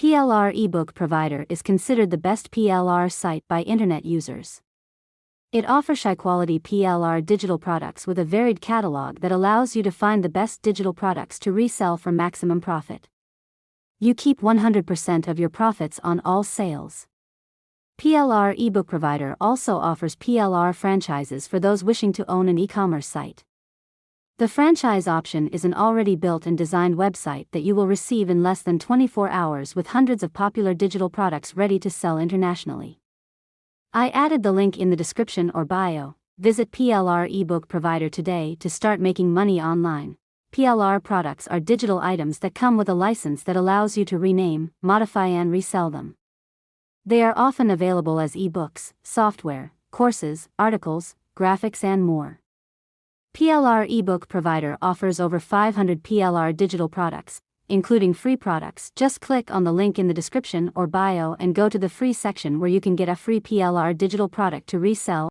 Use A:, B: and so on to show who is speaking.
A: PLR Ebook Provider is considered the best PLR site by internet users. It offers high-quality PLR digital products with a varied catalog that allows you to find the best digital products to resell for maximum profit. You keep 100% of your profits on all sales. PLR Ebook Provider also offers PLR franchises for those wishing to own an e-commerce site. The franchise option is an already built and designed website that you will receive in less than 24 hours with hundreds of popular digital products ready to sell internationally. I added the link in the description or bio. Visit PLR Ebook Provider today to start making money online. PLR products are digital items that come with a license that allows you to rename, modify and resell them. They are often available as ebooks, software, courses, articles, graphics and more. PLR Ebook Provider offers over 500 PLR digital products, including free products. Just click on the link in the description or bio and go to the free section where you can get a free PLR digital product to resell.